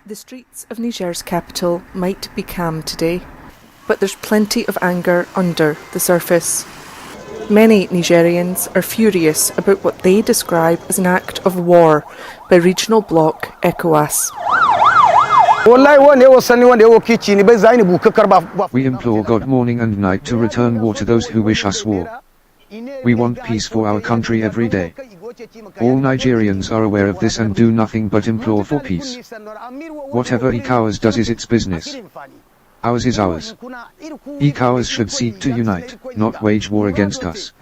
The streets of Niger's capital might be calm today, but there's plenty of anger under the surface. Many Nigerians are furious about what they describe as an act of war by regional bloc Ecowas. We implore God morning and night to return war to those who wish us war. We want peace for our country every day. All Nigerians are aware of this and do nothing but implore for peace. Whatever Ecowas does is its business. Ours is ours. Ecowas should seek to unite, not wage war against us.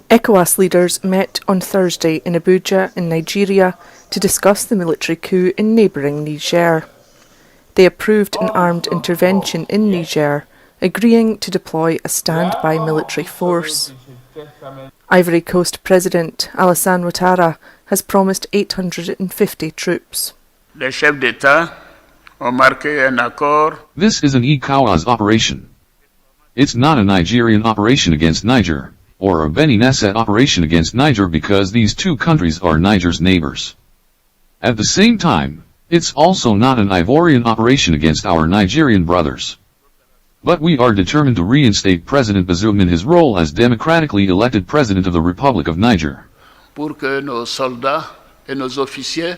ECOWAS leaders met on Thursday in Abuja in Nigeria to discuss the military coup in neighbouring Niger. They approved an armed intervention in Niger, agreeing to deploy a standby military force. Ivory Coast President Alassane Ouattara has promised 850 troops. Les chefs d'État ont marqué un accord. This is an Ecowas operation. It's not a Nigerian operation against Niger, or a Beni Nasser operation against Niger because these two countries are Niger's neighbors. At the same time, it's also not an Ivorian operation against our Nigerian brothers. But we are determined to reinstate President Bazoum in his role as democratically elected President of the Republic of Niger. Pour que nos soldats et nos officiers.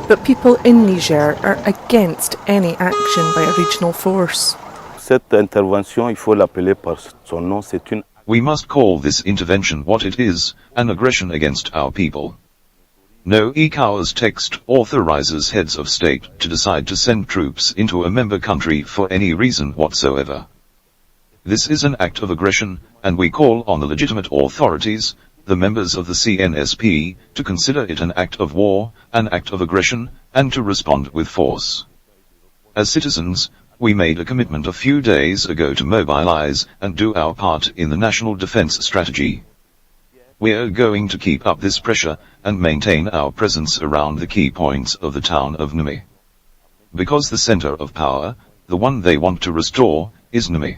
But people in Niger are against any action by a regional force. Cette intervention, il faut l'appeler par son nom, c'est une. We must call this intervention what it is, an aggression against our people. No Ecowas text authorizes heads of state to decide to send troops into a member country for any reason whatsoever. This is an act of aggression, and we call on the legitimate authorities, the members of the CNSP, to consider it an act of war, an act of aggression, and to respond with force. As citizens, we made a commitment a few days ago to mobilize and do our part in the national defense strategy. We are going to keep up this pressure and maintain our presence around the key points of the town of Niamey. Because the center of power, the one they want to restore, is Niamey.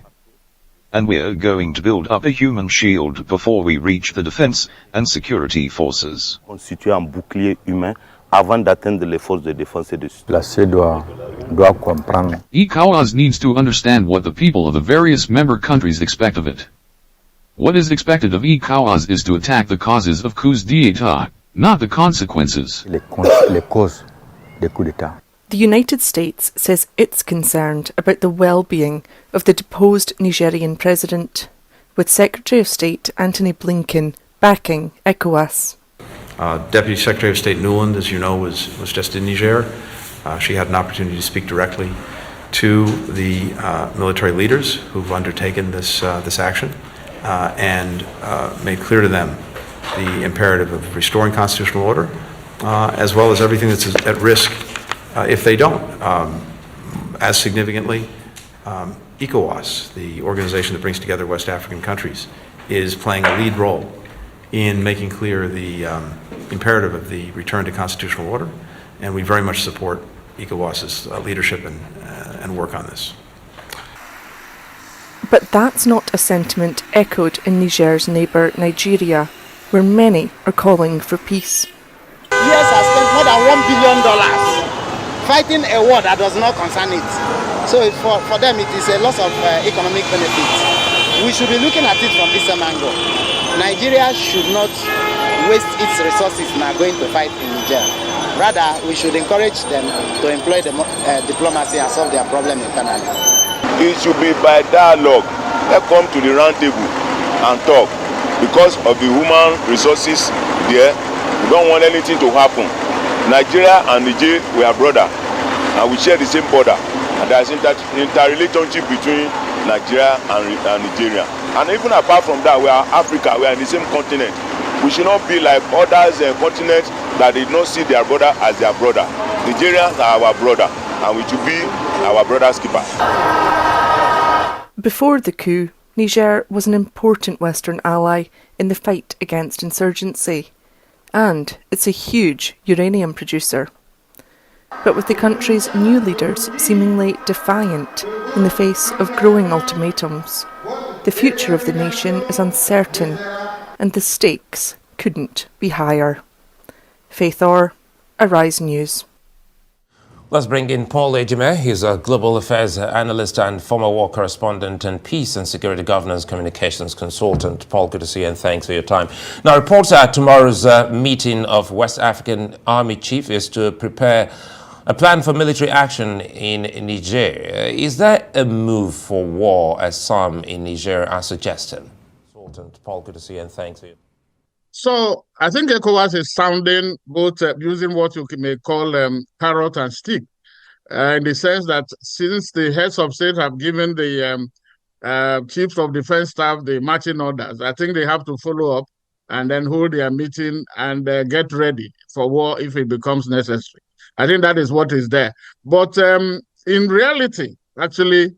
And we are going to build up a human shield before we reach the defense and security forces. Constituer un bouclier humain avant d'atteindre les forces de défense et de sécurité. doit comprendre. Ecowas needs to understand what the people of the various member countries expect of it. What is expected of Ecowas is to attack the causes of coups d'état, not the consequences. Les causes des coups d'État. The United States says it's concerned about the well-being of the deposed Nigerian president, with Secretary of State Antony Blinken backing ECOWAS. Deputy Secretary of State Nuland, as you know, was just in Niger. She had an opportunity to speak directly to the military leaders who've undertaken this action and made clear to them the imperative of restoring constitutional order, as well as everything that's at risk if they don't. As significantly, ECOWAS, the organization that brings together West African countries, is playing a lead role in making clear the imperative of the return to constitutional order, and we very much support ECOWAS's leadership and work on this. But that's not a sentiment echoed in Niger's neighbour Nigeria, where many are calling for peace. US has spent more than $1 billion fighting a war that does not concern it. So for them it is a loss of economic benefits. We should be looking at it from this same angle. Nigeria should not waste its resources now going to fight in Niger. Rather, we should encourage them to employ diplomacy and solve their problem internally. It should be by dialogue. Let's come to the round table and talk. Because of the human resources there, we don't want anything to happen. Nigeria and Niger, we are brothers, and we share the same border. And there is interrelationship between Nigeria and Nigeria. And even apart from that, we are Africa, we are in the same continent. We should not be like others continents that did not see their brother as their brother. Nigerians are our brother, and we should be our brother's keeper. Before the coup, Niger was an important Western ally in the fight against insurgency, and it's a huge uranium producer. But with the country's new leaders seemingly defiant in the face of growing ultimatums, the future of the nation is uncertain and the stakes couldn't be higher. Faith Orr, Arise News. Let's bring in Paul Ejime. He's a global affairs analyst and former war correspondent and peace and security governance communications consultant. Paul, good to see you and thanks for your time. Now, reports at tomorrow's meeting of West African Army Chief is to prepare a plan for military action in Niger. Is that a move for war, as some in Niger are suggesting? Consultant Paul, good to see you and thanks for you. So I think ECOWAS is sounding both using what you may call carrot and stick, in the sense that since the heads of state have given the chiefs of defense staff the marching orders, I think they have to follow up and then hold their meeting and get ready for war if it becomes necessary. I think that is what is there. But in reality, actually,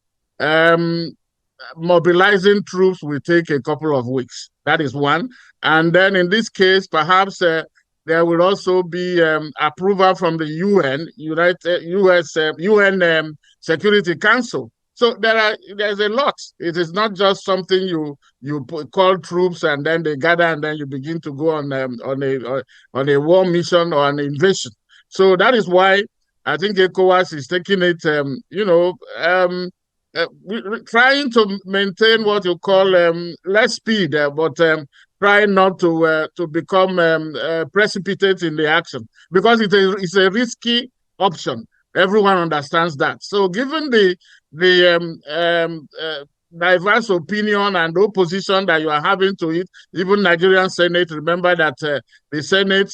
mobilizing troops will take a couple of weeks. That is one. And then in this case, perhaps there will also be approval from the UN, UN Security Council. So there's a lot. It is not just something you call troops and then they gather and then you begin to go on a war mission or an invasion. So that is why I think ECOWAS is taking it, trying to maintain what you call less speed, but trying not to become precipitate in the action, because it's a risky option. Everyone understands that. So given the diverse opinion and opposition that you are having to it, even Nigerian Senate, remember that the Senate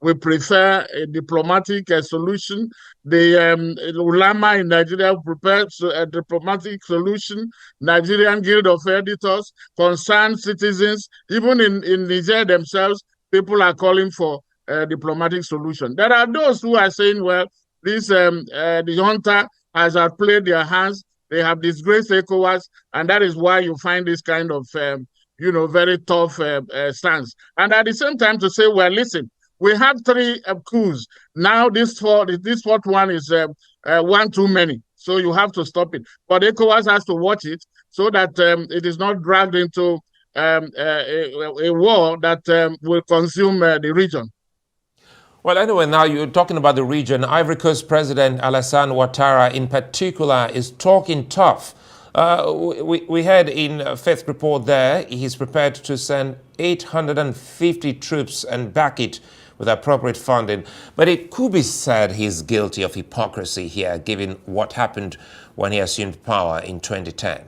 will prefer a diplomatic solution. The ulama in Nigeria prepares a diplomatic solution. Nigerian Guild of Editors, concerned citizens, even in Niger themselves, people are calling for a diplomatic solution. There are those who are saying, well, this the junta has outplayed their hands. They have disgraced ECOWAS, and that is why you find this kind of, very tough stance. And at the same time to say, well, listen, we have 3 coups. Now this fourth one is one too many. So you have to stop it. But ECOWAS has to watch it so that it is not dragged into a war that will consume the region. Well, anyway, now you're talking about the region. Ivory Coast President Alassane Ouattara in particular is talking tough. We heard in Faith report there, he's prepared to send 850 troops and back it with appropriate funding. But it could be said he's guilty of hypocrisy here, given what happened when he assumed power in 2010.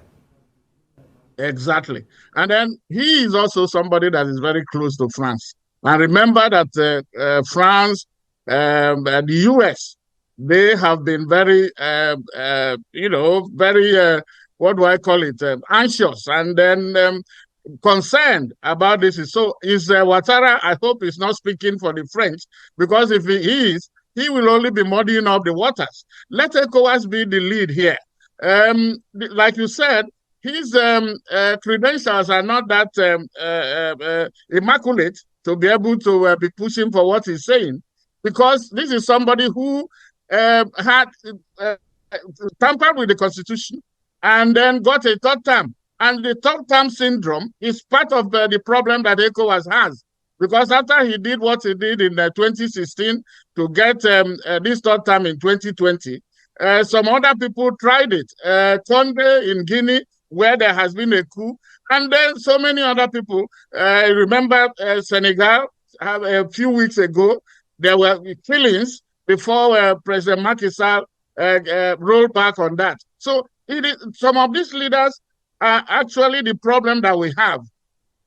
Exactly. And then he is also somebody that is very close to France. And remember that France and the US, they have been very, what do I call it, anxious and then concerned about this. So is Ouattara, I hope, is not speaking for the French, because if he is, he will only be muddying up the waters. Let ECOWAS be the lead here. Like you said, his credentials are not that immaculate to be able to be pushing for what he's saying, because this is somebody who had tampered with the Constitution and then got a third term. And the third term syndrome is part of the problem that ECOWAS has, because after he did what he did in 2016 to get this third term in 2020, some other people tried it. Condé in Guinea, where there has been a coup, and then so many other people. Remember Senegal, a few weeks ago, there were killings before President Macky Sall rolled back on that. So some of these leaders are actually the problem that we have.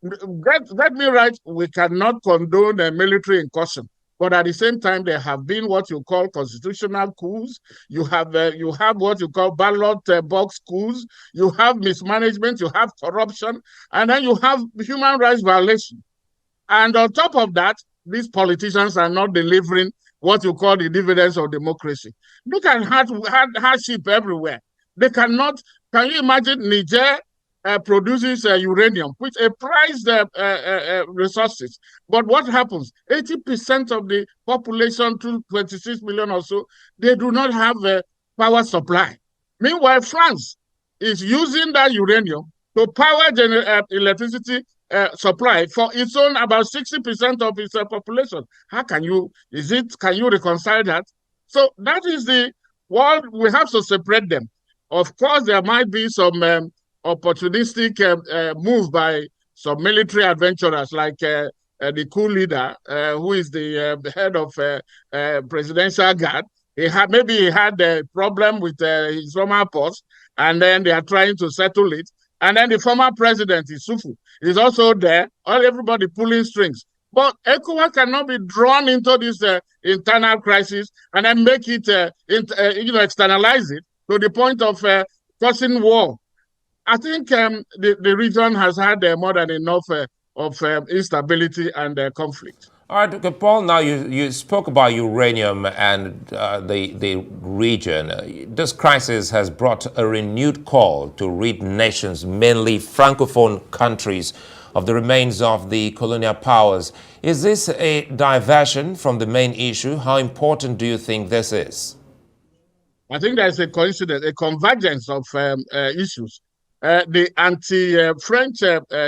Get me right, we cannot condone a military incursion. But at the same time, there have been what you call constitutional coups. You have what you call ballot box coups. You have mismanagement. You have corruption, and then you have human rights violation. And on top of that, these politicians are not delivering what you call the dividends of democracy. Look at hardship everywhere. They cannot. Can you imagine Niger produces uranium, which a prized resources. But what happens? 80% of the population, 26 million or so, they do not have a power supply. Meanwhile, France is using that uranium to power electricity supply for its own about 60% of its population. How can you reconcile that? So that is the world. We have to separate them. Of course, there might be some opportunistic move by some military adventurers like the coup leader, who is the head of presidential guard. Maybe he had a problem with his former post, and then they are trying to settle it. And then the former president, Isufu, is also there, everybody pulling strings. But ECOWAS cannot be drawn into this internal crisis and then make it, externalize it to the point of causing war. I think the region has had more than enough of instability and conflict. All right, okay, Paul, now you spoke about uranium and the region. This crisis has brought a renewed call to rid nations, mainly Francophone countries, of the remains of the colonial powers. Is this a diversion from the main issue? How important do you think this is? I think there's a coincidence, a convergence of issues. The anti-French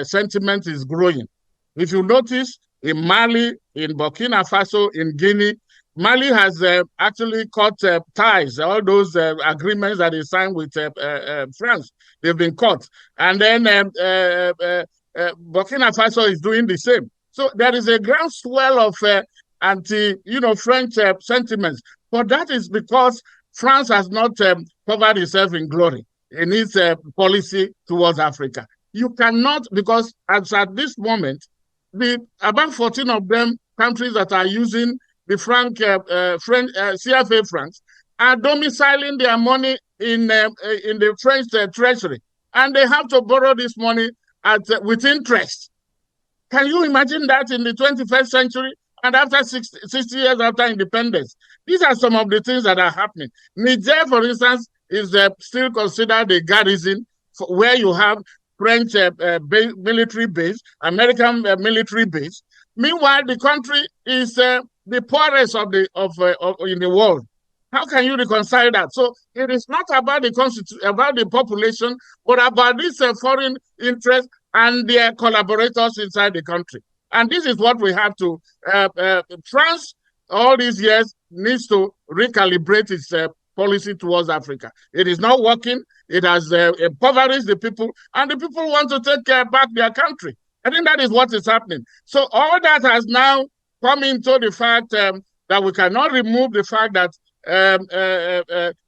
sentiment is growing. If you notice, in Mali, in Burkina Faso, in Guinea, Mali has actually cut ties. All those agreements that they signed with France, they've been cut. And then Burkina Faso is doing the same. So there is a groundswell of French sentiments. But that is because France has not covered itself in glory in its policy towards Africa. You cannot, because at this moment, about 14 of them countries that are using the CFA francs are domiciling their money in the French treasury, and they have to borrow this money with interest. Can you imagine that in the 21st century and after 60 years after independence? These are some of the things that are happening. Niger, for instance, is still considered a garrison where you have French military base, American military base. Meanwhile, the country is the poorest in the world. How can you reconcile that? So it is not about the population, but about this foreign interest and their collaborators inside the country. And this is what we have to. France, all these years, needs to recalibrate its policy towards Africa. It is not working. It has impoverished the people, and the people want to take back their country. I think that is what is happening. So all that has now come into the fact that we cannot remove the fact that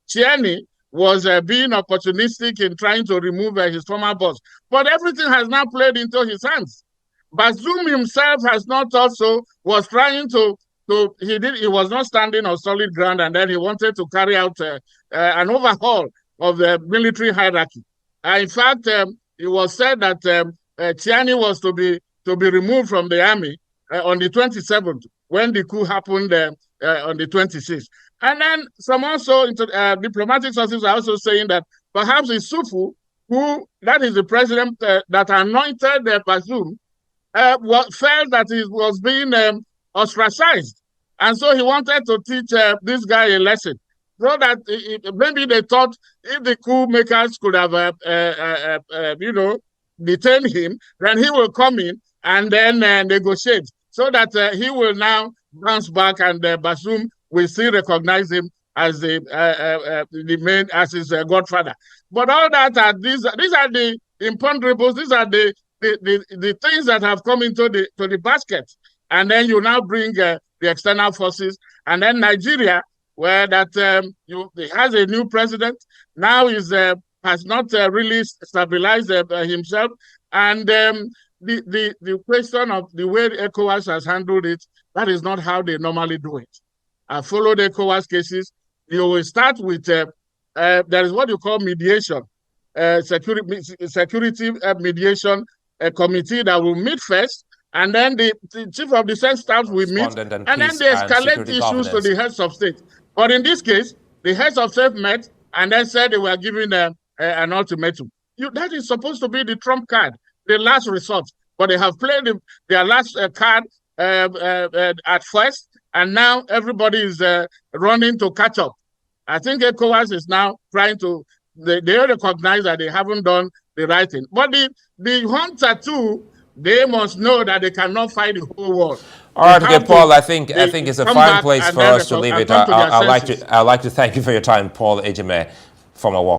Tierney was being opportunistic in trying to remove his former boss. But everything has now played into his hands. Bazoum himself has not also, was trying to he was not standing on solid ground, and then he wanted to carry out an overhaul of the military hierarchy. In fact, it was said that Tierney was to be removed from the army on the 27th, when the coup happened on the 26th. And then some also diplomatic sources are also saying that perhaps Isufu, that is the president that anointed Bazoum, felt that he was being ostracized. And so he wanted to teach this guy a lesson. So that maybe they thought if the coup makers could have, detained him, then he will come in and then negotiate, so that he will now bounce back, and Bazoum will still recognize him as as his godfather. But all that these are the imponderables. These are the things that have come into the basket, and then you now bring the external forces, and then Nigeria, where has a new president now, has not really stabilized himself, and the question of the way ECOWAS has handled it, that is not how they normally do it. I followed ECOWAS cases. You will start with there is what you call mediation, security mediation committee that will meet first, and then the chief of defense staff will meet, and then they escalate issues to the heads of state. But in this case, the heads of state met and then said they were giving an ultimatum. That is supposed to be the trump card, the last resort. But they have played their last card at first, and now everybody is running to catch up. I think ECOWAS is now trying to, they recognize that they haven't done the right thing. But the hunter too They must know that they cannot fight the whole world. All right, okay, Paul. I think it's a fine place for us to leave it. I'd like to thank you for your time, Paul Ejime, former